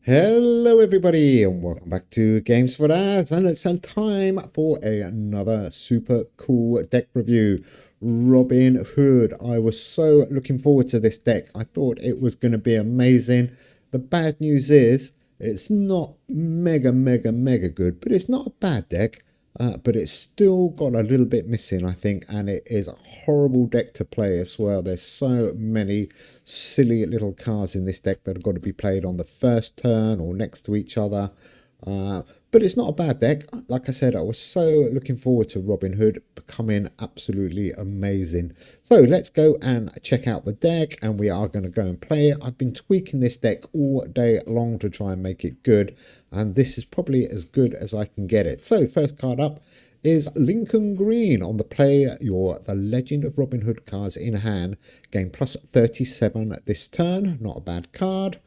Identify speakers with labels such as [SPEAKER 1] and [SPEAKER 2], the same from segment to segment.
[SPEAKER 1] Hello everybody and welcome back to Games for Dads, and it's time for another super cool deck review. Robin Hood. I was so looking forward to this deck. I thought it was going to be amazing. The bad news is it's not mega good, but it's not a bad deck. But it's still got a little bit missing, I think, and it is a horrible deck to play as well. There's so many silly little cards in this deck that have got to be played on the first turn or next to each other. But it's not a bad deck. Like I said, I was so looking forward to Robin Hood becoming absolutely amazing. So let's go and check out the deck, and we are going to go and play it. I've been tweaking this deck all day long to try and make it good, and this is probably as good as I can get it. So first card up is Lincoln Green. On the play, the Legend of Robin Hood cards in hand. Gain plus 37 this turn. Not a bad card.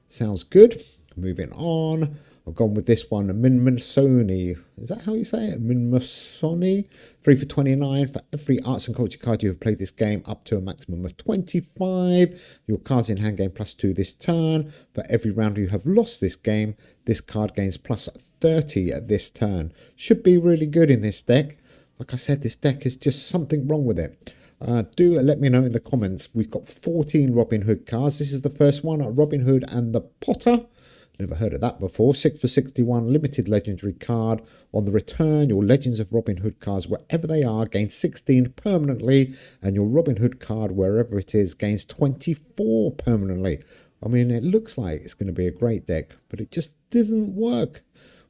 [SPEAKER 1] Sounds good. Moving on. I've gone with this one, Minmasoni. Is that how you say it? Minmasoni. 3 for 29. For every arts and culture card you have played this game up to a maximum of 25. Your cards in hand gain plus 2 this turn. For every round you have lost this game, this card gains plus 30 at this turn. Should be really good in this deck. Like I said, this deck is just something wrong with it. Do let me know in the comments. We've got 14 Robin Hood cards. This is the first one, Robin Hood and the Potter. Never heard of that before. 6 for 61, limited legendary card. On the return, your Legends of Robin Hood cards, wherever they are, gain 16 permanently. And your Robin Hood card, wherever it is, gains 24 permanently. I mean, it looks like it's going to be a great deck, but it just doesn't work.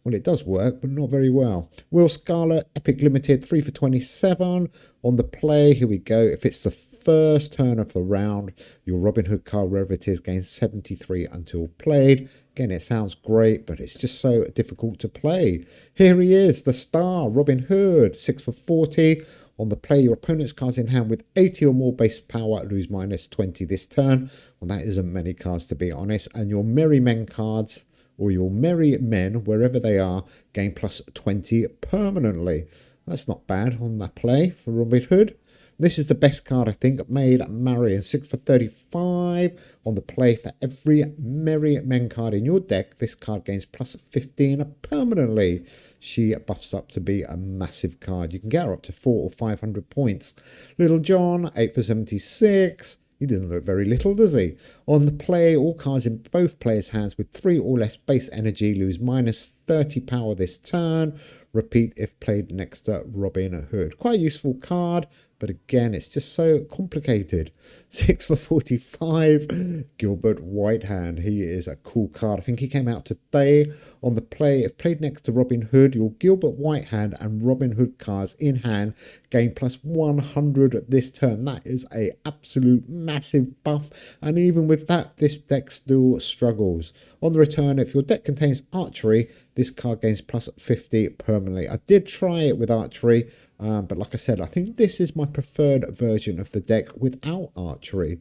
[SPEAKER 1] Well, it does work, but not very well. Will Scarlet, Epic Limited, 3 for 27. On the play, here we go. If it's the first turn of the round, your Robin Hood card, wherever it is, gains 73 until played. Again, it sounds great, but it's just so difficult to play. Here he is, the star, Robin Hood, 6 for 40. On the play, your opponent's cards in hand with 80 or more base power lose minus 20 this turn. Well, that isn't many cards, to be honest. And your Merry Men cards, or your Merry Men, wherever they are, gain plus 20 permanently. That's not bad on that play for Robin Hood. This is the best card, I think, made Marion. 6 for 35 on the play. For every Merry Men card in your deck, this card gains plus 15 permanently. She buffs up to be a massive card. You can get her up to 400 or 500 points. Little John, 8 for 76. He doesn't look very little, does he? On the play, all cards in both players' hands with 3 or less base energy lose minus 30 power this turn. Repeat if played next to Robin Hood. Quite a useful card, but again, it's just so complicated. 6 for 45, Gilbert Whitehand. He is a cool card. I think he came out today. On the play, if played next to Robin Hood, your Gilbert Whitehand and Robin Hood cards in hand gain plus 100 this turn. That is a absolute massive buff, and even with that, this deck still struggles. On the return, if your deck contains archery, this card gains plus 50 permanently. I did try it with archery, but like I said, I think this is my preferred version of the deck without archery.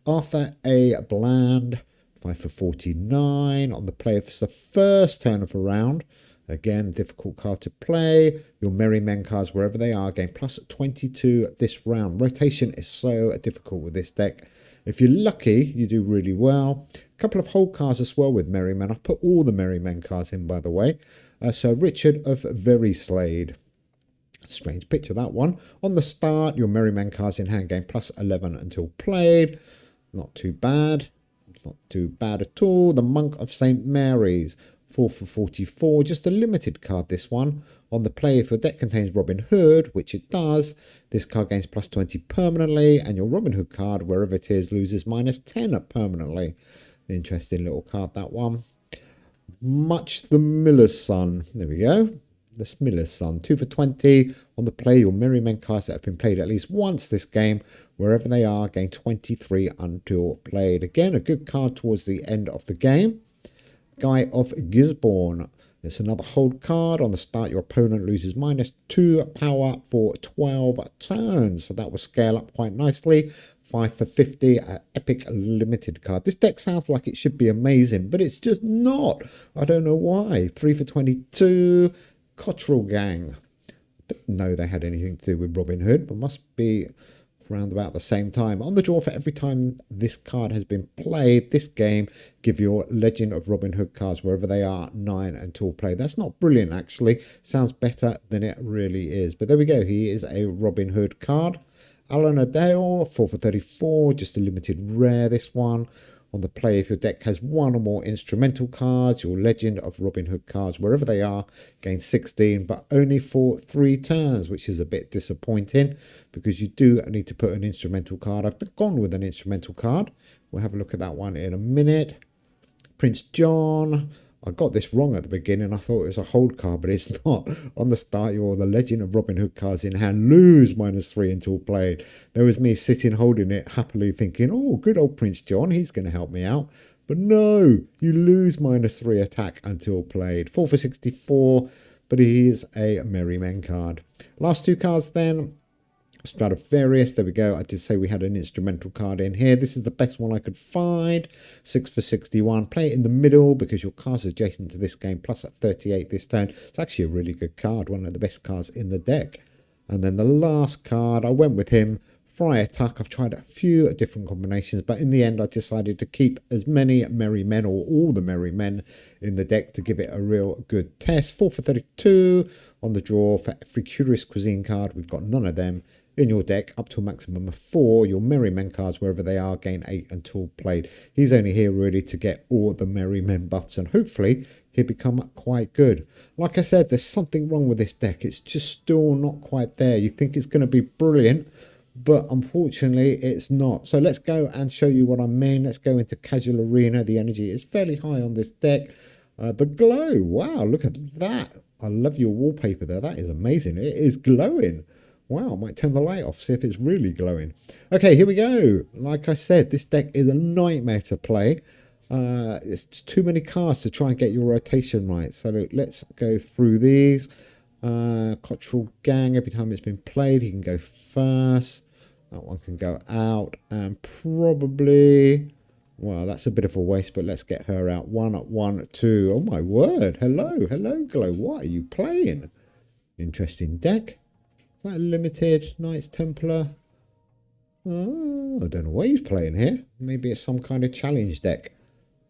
[SPEAKER 1] Arthur A. Bland, 5 for 49. On the play, if it's the first turn of a round, again, difficult card to play. Your Merry Men cards, wherever they are, gain plus 22 this round. Rotation is so difficult with this deck. If you're lucky, you do really well. A couple of hold cards as well with Merry Men. I've put all the Merry Men cards in, by the way. So Richard of Veryslade. Strange picture, that one. On the start, your Merry Men cards in hand gain plus 11 until played. Not too bad. Not too bad at all. The Monk of St. Mary's. 4 for 44, just a limited card this one. On the play, if your deck contains Robin Hood, which it does, this card gains plus 20 permanently, and your Robin Hood card, wherever it is, loses minus 10 permanently. Interesting little card, that one. Much the Miller's Son. There we go. The Miller's Son. 2 for 20. On the play, your Merry Men cards that have been played at least once this game, wherever they are, gain 23 until played. Again, a good card towards the end of the game. Guy of Gisborne. It's another hold card. On the start, your opponent loses minus 2 power for 12 turns. So that will scale up quite nicely. 5 for 50, Epic Limited card. This deck sounds like it should be amazing, but it's just not. I don't know why. 3 for 22, Cottrell Gang. I don't know they had anything to do with Robin Hood, but must be around about the same time. On the draw for every time this card has been played, this game, give your Legend of Robin Hood cards wherever they are 9 until played. That's not brilliant, actually. Sounds better than it really is. But there we go. He is a Robin Hood card. Alan Adale, 4 for 34, just a limited rare, this one. On the play, if your deck has one or more instrumental cards, your Legend of Robin Hood cards, wherever they are, gain 16, but only for 3 turns, which is a bit disappointing because you do need to put an instrumental card. I've gone with an instrumental card. We'll have a look at that one in a minute. Prince John. I got this wrong at the beginning. I thought it was a hold card, but it's not. On the start, you're the Legend of Robin Hood cards in hand. Lose -3 until played. There was me sitting holding it happily thinking, oh, good old Prince John. He's going to help me out. But no, you lose -3 attack until played. 4 for 64, but he is a Merry Men card. Last 2 cards then. Stradivarius, there we go. I did say we had an instrumental card in here. This is the best one I could find. 6 for 61. Play it in the middle because your card's adjacent to this game, plus at 38 this turn. It's actually a really good card, one of the best cards in the deck. And then the last card, I went with him, Friar Tuck. I've tried a few different combinations, but in the end I decided to keep as many Merry Men, or all the Merry Men in the deck, to give it a real good test. 4 for 32 on the draw for every Curious Cuisine card. We've got none of them in your deck up to a maximum of 4. Your Merry Men cards, wherever they are, gain 8 until played. He's only here really to get all the Merry Men buffs, and hopefully he'll become quite good. Like I said, there's something wrong with this deck. It's just still not quite there. You think it's going to be brilliant, but unfortunately it's not. So let's go and show you what I mean. Let's go into Casual Arena. The energy is fairly high on this deck. The glow, wow, look at that. I love your wallpaper there. That is amazing. It is glowing. Wow, I might turn the light off, see if it's really glowing. Okay, here we go. Like I said, this deck is a nightmare to play. It's too many cards to try and get your rotation right. So let's go through these. Cottrell Gang, every time it's been played, he can go first. That one can go out. And probably, well, that's a bit of a waste, but let's get her out. 1 at 1, 2. Oh my word. Hello, hello, Glow. What are you playing? Interesting deck. Is that a limited Knights Templar? Oh, I don't know what he's playing here. Maybe it's some kind of challenge deck.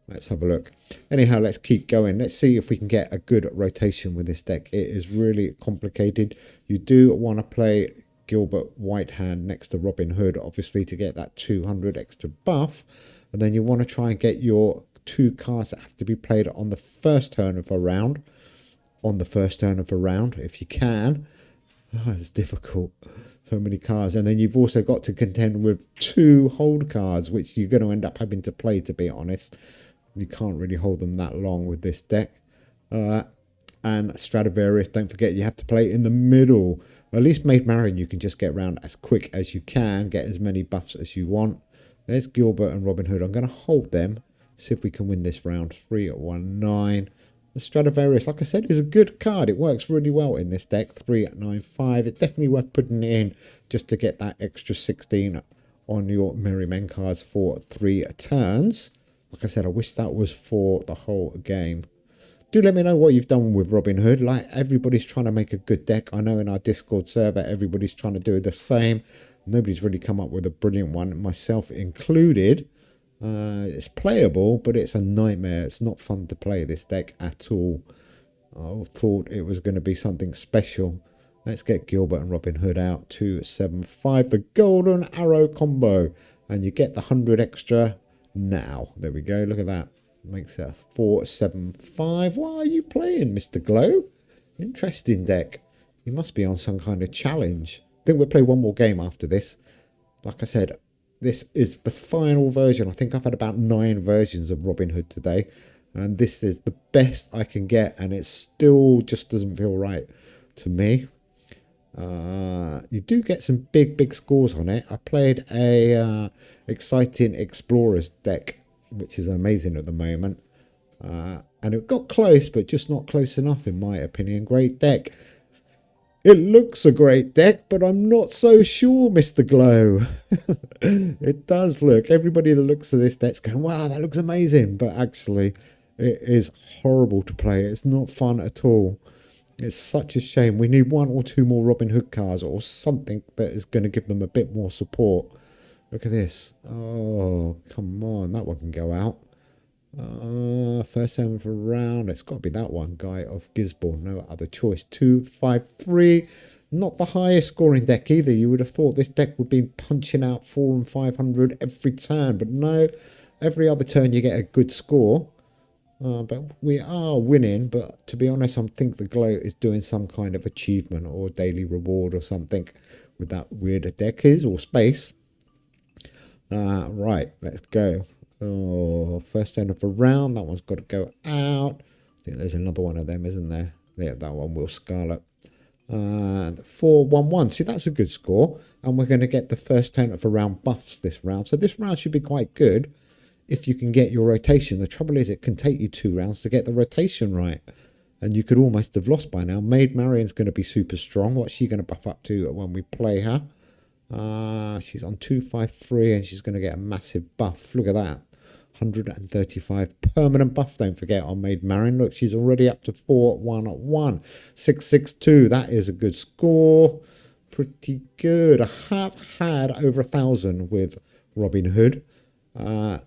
[SPEAKER 1] Let's have a look. Anyhow, let's keep going. Let's see if we can get a good rotation with this deck. It is really complicated. You do want to play Gilbert Whitehand next to Robin Hood, obviously, to get that 200 extra buff. And then you want to try and get your 2 cards that have to be played on the first turn of a round. On the first turn of a round, if you can. Oh, it's difficult. So many cards. And then you've also got to contend with 2 hold cards, which you're going to end up having to play, to be honest. You can't really hold them that long with this deck. And Stradivarius, don't forget, you have to play in the middle. At least Maid Marian, you can just get around as quick as you can, get as many buffs as you want. There's Gilbert and Robin Hood. I'm going to hold them, see if we can win this round. 3 at 1, 9. The Stradivarius, like I said, is a good card. It works really well in this deck. 3 at 9, 5. It's definitely worth putting it in just to get that extra 16 on your Merry Men cards for 3 turns. Like I said, I wish that was for the whole game. Do let me know what you've done with Robin Hood. Like, everybody's trying to make a good deck. I know in our Discord server, everybody's trying to do the same. Nobody's really come up with a brilliant one, myself included. It's playable, but it's a nightmare. It's not fun to play this deck at all. I thought it was going to be something special. Let's get Gilbert and Robin Hood out. 2, 7, 5. The Golden Arrow combo. And you get the 100 extra now. There we go. Look at that. Makes it a 4, 7, 5. What are you playing, Mr. Glow? Interesting deck. You must be on some kind of challenge. I think we'll play one more game after this. Like I said, this is the final version. I think I've had about 9 versions of Robin Hood today. And this is the best I can get. And it still just doesn't feel right to me. You do get some big scores on it. I played a Exciting Explorers deck, which is amazing at the moment. And it got close, but just not close enough in my opinion. Great deck. It looks a great deck, but I'm not so sure, Mr. Glow. It does look. Everybody that looks at this deck's going, wow, that looks amazing. But actually, it is horrible to play. It's not fun at all. It's such a shame. We need one or two more Robin Hood cards or something that is going to give them a bit more support. Look at this. Oh, come on. That one can go out. First time for round. It's got to be that one. Guy of Gisborne. No other choice. 253. Not the highest scoring deck either. You would have thought this deck would be punching out 400 and 500 every turn. But no. Every other turn you get a good score. But we are winning, but to be honest, I think the Glow is doing some kind of achievement or daily reward or something with that weird deck is, or space. Right, let's go. Oh, first end of a round. That one's got to go out. I think there's another one of them, isn't there? Yeah, that one will Scarlet. And 4-1-1. See, that's a good score. And we're going to get the first turn of a round buffs this round. So this round should be quite good. If you can get your rotation. The trouble is it can take you 2 rounds to get the rotation right. And you could almost have lost by now. Maid Marian's going to be super strong. What's she going to buff up to when we play her? She's on 253 and she's going to get a massive buff. Look at that. 135 permanent buff, don't forget, on Maid Marian. Look, she's already up to 4-1-1. 662, that is a good score. Pretty good. I have had over 1,000 with Robin Hood.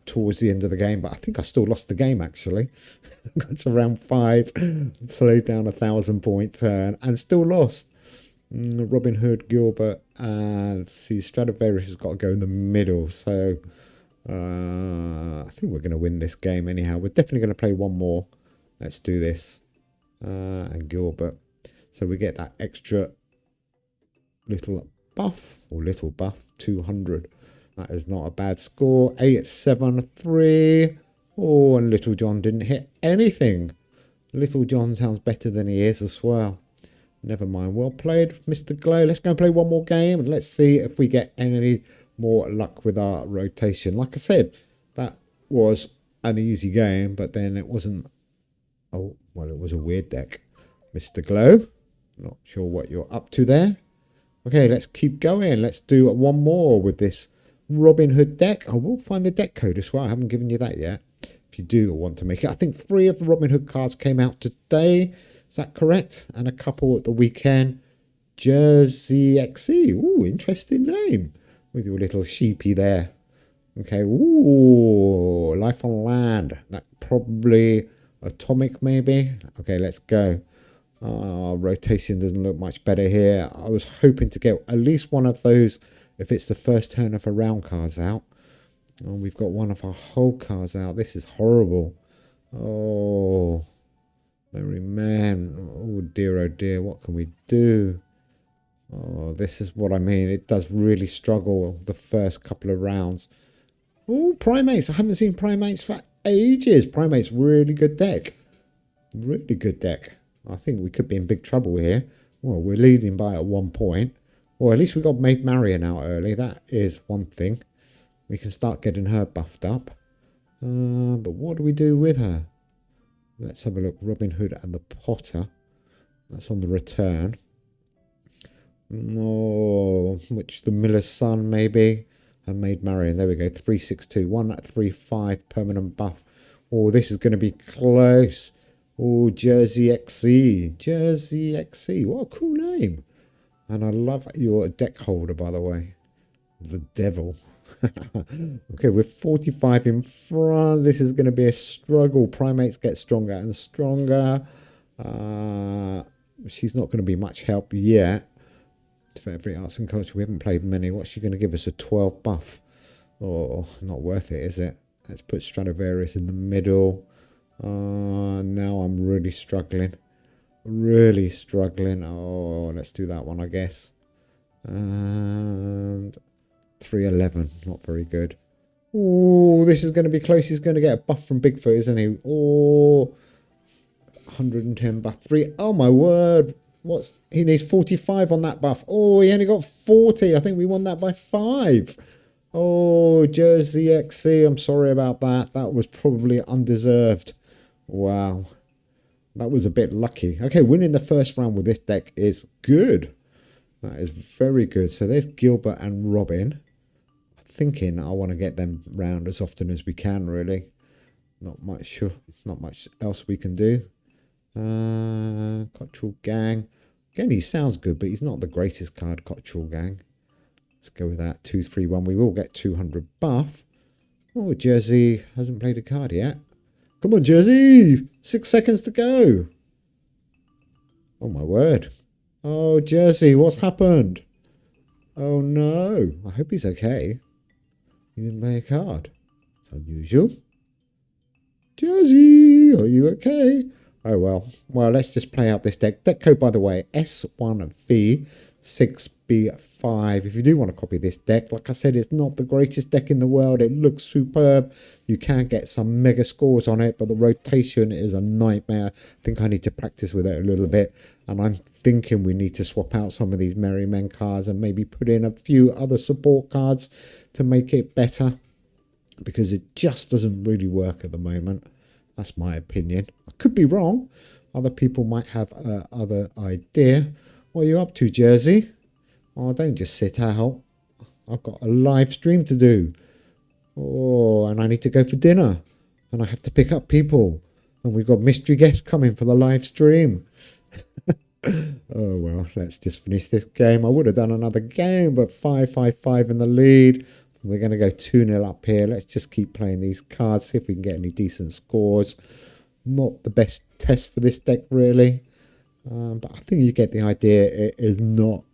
[SPEAKER 1] Towards the end of the game, but I think I still lost the game actually. Got to round 5, slowed down 1,000 points and still lost. Robin Hood, Gilbert, and see Stradivarius has got to go in the middle. So I think we're going to win this game anyhow. We're definitely going to play one more. Let's do this. And Gilbert. So we get that extra little buff, 200. That is not a bad score. 8-7-3. Oh, and Little John didn't hit anything. Little John sounds better than he is as well. Never mind. Well played, Mr. Glow. Let's go and play one more game. And let's see if we get any more luck with our rotation. Like I said, that was an easy game, but then it wasn't. Oh, well, it was a weird deck. Mr. Glow. Not sure what you're up to there. Okay, let's keep going. Let's do one more with this Robin Hood deck. I will find the deck code as well. I haven't given you that yet. If you do want to make it. I think 3 of the Robin Hood cards came out today. Is that correct? And a couple at the weekend. Jersey XE. Ooh, interesting name. With your little sheepy there. Okay. Ooh, Life on Land. That probably Atomic maybe. Okay, let's go. Rotation doesn't look much better here. I was hoping to get at least one of those if it's the first turn of a round cards out. Oh, we've got one of our whole cards out. This is horrible. Oh, Merry Man. Oh dear, what can we do? Oh, this is what I mean. It does really struggle the first couple of rounds. Oh, Primates. I haven't seen Primates for ages. Primates, really good deck. Really good deck. I think we could be in big trouble here. Well, we're leading by at 1 point. Or at least we got Maid Marian out early. That is one thing. We can start getting her buffed up. But what do we do with her? Let's have a look. Robin Hood and the Potter. That's on the return. Oh, which the Miller's Son maybe. And Maid Marian. There we go. 362. 135 permanent buff. Oh, this is going to be close. Oh, Jersey XE. Jersey XE. What a cool name. And I love your deck holder, by the way. The Devil. Okay, we're 45 in front. This is going to be a struggle. Primates get stronger and stronger. She's not going to be much help yet. For every arts and culture, we haven't played many. What's she going to give us? A 12 buff? Oh, not worth it, is it? Let's put Stradivarius in the middle. Now I'm really struggling. Really struggling. Oh, let's do that one, I guess. And 311. Not very good. Oh, this is going to be close. He's going to get a buff from Bigfoot, isn't he? Oh, 110 buff. 3. Oh, my word. He needs 45 on that buff. Oh, he only got 40. I think we won that by 5. Oh, Jersey XC. I'm sorry about that. That was probably undeserved. Wow. That was a bit lucky. Okay, winning the first round with this deck is good. That is very good. So there's Gilbert and Robin. I'm thinking I want to get them round as often as we can, really. Not much else we can do. Cottrell Gang. Again, he sounds good, but he's not the greatest card, Cottrell Gang. Let's go with that. 2-3-1. We will get 200 buff. Oh, Jersey hasn't played a card yet. Come on, Jersey. 6 seconds to go. Oh, my word. Oh, Jersey, what's happened? Oh, no. I hope he's okay. He didn't play a card. It's unusual. Jersey, are you okay? Oh, well. Well, let's just play out this deck. Deck code, by the way, S1V6B5. If you do want to copy this deck, like I said, it's not the greatest deck in the world. It looks superb. You can get some mega scores on it, but the rotation is a nightmare. I think I need to practice with it a little bit. And I'm thinking we need to swap out some of these Merry Men cards and maybe put in a few other support cards to make it better, because it just doesn't really work at the moment. That's my opinion. I could be wrong. Other people might have other idea. What are you up to, Jersey? Oh, don't just sit out. I've got a live stream to do. Oh, and I need to go for dinner. And I have to pick up people. And we've got mystery guests coming for the live stream. Oh, well, let's just finish this game. I would have done another game, but 5-5-5 in the lead. We're going to go 2-0 up here. Let's just keep playing these cards, see if we can get any decent scores. Not the best test for this deck, really. But I think you get the idea. It is not,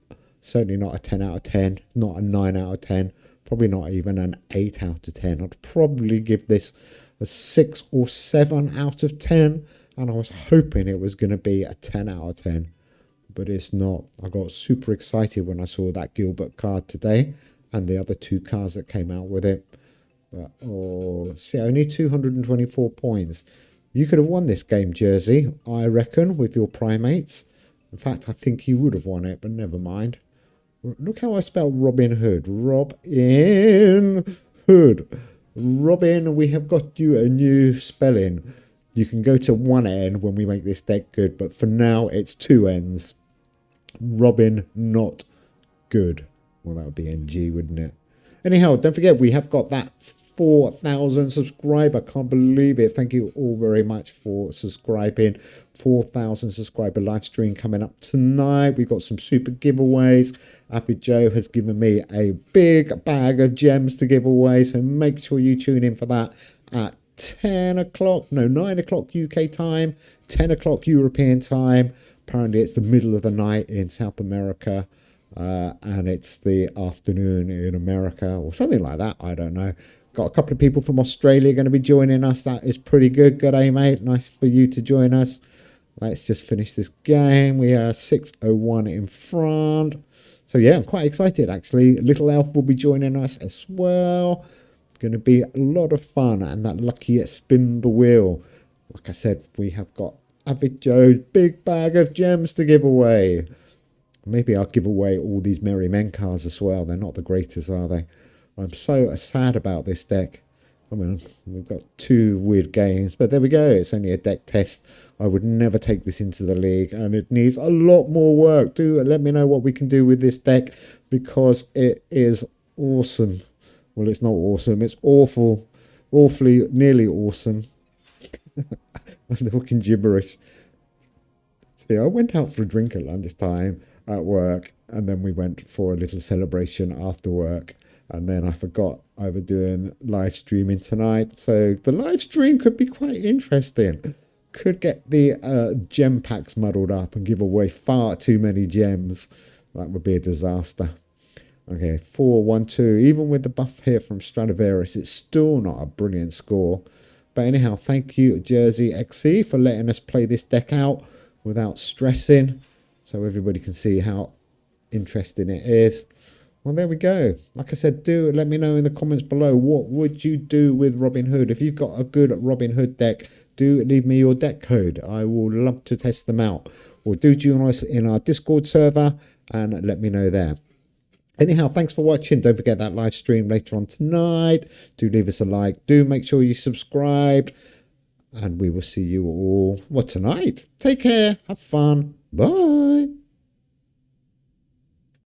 [SPEAKER 1] certainly not a 10 out of 10, not a 9 out of 10, probably not even an 8 out of 10. I'd probably give this a 6 or 7 out of 10. And I was hoping it was going to be a 10 out of 10. But it's not. I got super excited when I saw that Gilbert card today and the other 2 cards that came out with it. But, oh, see, only 224 points. You could have won this game, Jersey, I reckon, with your primates. In fact, I think you would have won it, but never mind. Look how I spelled Robin Hood. Robin Hood. Robin, we have got you a new spelling. You can go to one N when we make this deck good, but for now, it's 2 N's. Robin, not good. Well, that would be NG, wouldn't it? Anyhow, don't forget, we have got that 4,000 subscriber. Can't believe it. Thank you all very much for subscribing. 4,000 subscriber live stream coming up tonight. We've got some super giveaways. Avid Joe has given me a big bag of gems to give away, so make sure you tune in for that at 10 o'clock, no, 9 o'clock UK time, 10 o'clock European time. Apparently it's the middle of the night in South America, and it's the afternoon in America or something like that. I don't know. Got a couple of people from Australia going to be joining us. That is pretty good. Good day, mate. Nice for you to join us. Let's just finish this game. We are 6-0-1 in front. So yeah, I'm quite excited actually. Little Elf will be joining us as well. Going to be a lot of fun, and that lucky spin the wheel. Like I said, we have got Avid Joe's big bag of gems to give away. Maybe I'll give away all these Merry Men cards as well. They're not the greatest, are they? I'm so sad about this deck. I mean, we've got 2 weird games, but there we go. It's only a deck test. I would never take this into the league, and it needs a lot more work. Do let me know what we can do with this deck, because it is awesome. Well, it's not awesome. It's awful. Awfully, nearly awesome. I'm talking gibberish. See, I went out for a drink at lunchtime at work, and then we went for a little celebration after work. And then I forgot I was doing live streaming tonight. So the live stream could be quite interesting. Could get the gem packs muddled up and give away far too many gems. That would be a disaster. Okay, 4-1-2. Even with the buff here from Stradivarius, it's still not a brilliant score. But anyhow, thank you, Jersey XC, for letting us play this deck out without stressing, so everybody can see how interesting it is. Well, there we go. Like I said, do let me know in the comments below, what would you do with Robin Hood? If you've got a good Robin Hood deck, do leave me your deck code. I will love to test them out. Or do join us in our Discord server and let me know there. Anyhow, thanks for watching. Don't forget that live stream later on tonight. Do leave us a like. Do make sure you subscribe. And we will see you all, tonight. Take care. Have fun. Bye.